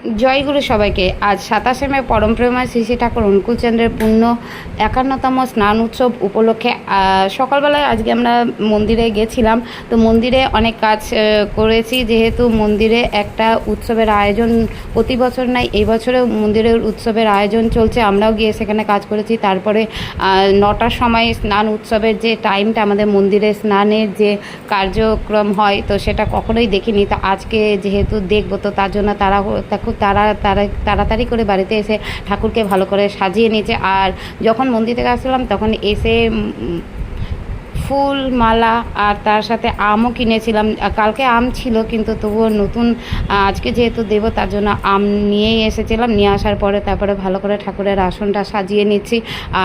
জয়গুরু সবাইকে। আজ 27শে মে পরম প্রেমায় শ্রী শ্রী ঠাকুর অনুকূলচন্দ্রের পূর্ণ 51তম স্নান উৎসব উপলক্ষে সকালবেলায় আজকে আমরা মন্দিরে গেছিলাম। তো মন্দিরে অনেক কাজ করেছি, যেহেতু মন্দিরে একটা উৎসবের আয়োজন প্রতি বছর নাই, এই বছরেও মন্দিরের উৎসবের আয়োজন চলছে। আমরাও গিয়ে সেখানে কাজ করেছি। তারপরে 9টার সময় স্নান উৎসবের যে টাইমটা আমাদের মন্দিরে স্নানের যে কার্যক্রম হয়, তো সেটা কখনোই দেখিনি। তো আজকে যেহেতু দেখবো, তো তার জন্য তাড়াতাড়ি করে বাড়িতে এসে ঠাকুরকে ভালো করে সাজিয়ে নিয়েছে। আর যখন মন্দির থেকে আসলাম তখন এসে ফুল মালা আর তার সাথে আমও কিনেছিলাম। কালকে আম ছিল, কিন্তু তবুও নতুন আজকে যেহেতু দেবো তার জন্য আম নিয়েই এসেছিলাম। নিয়ে আসার পরে তারপরে ভালো করে ঠাকুরের আসনটা সাজিয়ে নিচ্ছি।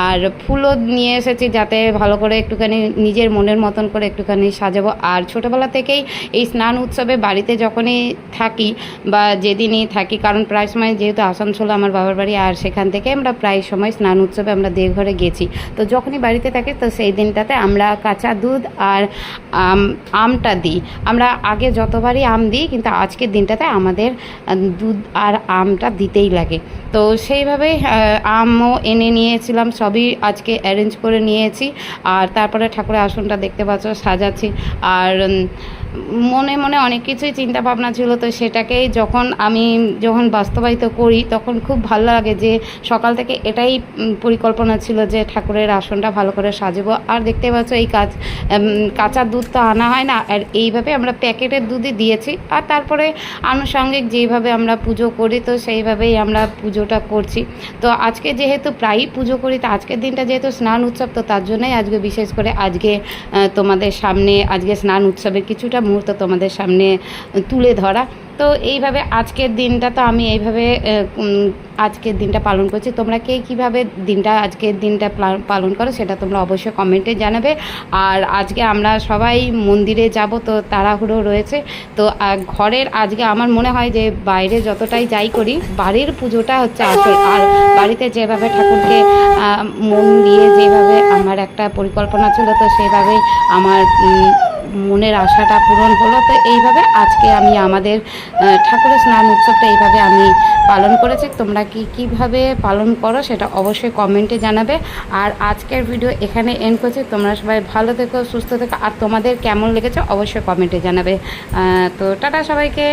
আর ফুলও নিয়ে এসেছি, যাতে ভালো করে একটুখানি নিজের মনের মতন করে একটুখানি সাজাবো। আর ছোটোবেলা থেকেই এই স্নান উৎসবে বাড়িতে যখনই থাকি বা যেদিনই থাকি, কারণ প্রায় সময় যেহেতু আসানসোল আমার বাবার বাড়ি, আর সেখান থেকে আমরা প্রায় সময় স্নান উৎসবে আমরা দেওঘরে গেছি। তো যখনই বাড়িতে থাকি, তো সেই দিনটাতে আমরা কাঁচা দুধ আর আমটা দিই। আমরা আগে যতবারই আম দিই, কিন্তু আজকের দিনটাতে আমাদের দুধ আর আমটা দিতেই লাগে। তো সেইভাবেই আমও এনে নিয়েছিলাম, সবই আজকে অ্যারেঞ্জ করে নিয়েছি। আর তারপরে ঠাকুরের আসনটা দেখতে পাচ্ছ সাজাচ্ছি। আর মনে মনে অনেক কিছুই চিন্তা ভাবনা ছিল, তো সেটাকেই যখন বাস্তবায়িত করি তখন খুব ভালো লাগে যে সকাল থেকে এটাই পরিকল্পনা ছিল যে ঠাকুরের আসনটা ভালো করে সাজাবো। আর দেখতে পাচ্ছ এই কাঁচা দুধ তো আনা হয় না, আর এইভাবে আমরা প্যাকেটের দুধই দিয়েছি। আর তারপরে আনুষঙ্গিক যেইভাবে আমরা পুজো করি, তো সেইভাবেই আমরা পুজোটা করছি। তো আজকে যেহেতু প্রায়ই পুজো করি, তো আজকের দিনটা যেহেতু স্নান উৎসব, তো তার জন্যই আজকে বিশেষ করে আজকে তোমাদের সামনে আজকে স্নান উৎসবের কিছুটা মুহূর্ত তোমাদের সামনে তুলে ধরা। তো এইভাবে আজকের দিনটা তো আমি এইভাবে আজকের দিনটা পালন করছি। তোমরা কে কীভাবে আজকের দিনটা পালন করো সেটা তোমরা অবশ্যই কমেন্টে জানাবে। আর আজকে আমরা সবাই মন্দিরে যাব, তো তাড়াহুড়ো রয়েছে। তো ঘরের আজকে আমার মনে হয় যে বাইরে যতটাই যাই করি, বাড়ির পুজোটা হচ্ছে আসল। আর বাড়িতে যেভাবে ঠাকুরকে মন দিয়ে যেভাবে আমার একটা পরিকল্পনা ছিল, তো সেভাবেই আমার মনের আশাটা পূরণ হলো। তো এইভাবে আজকে আমি আমাদের ঠাকুরের স্নান উৎসবটা এইভাবে আমি পালন করেছি। তোমরা কীভাবে পালন করো সেটা অবশ্যই কমেন্টে জানাবে। আর আজকের ভিডিও এখানে এন্ড করছি। তোমরা সবাই ভালো থেকো, সুস্থ থেকো, আর তোমাদের কেমন লেগেছে অবশ্যই কমেন্টে জানাবে। তো টাটা সবাইকে।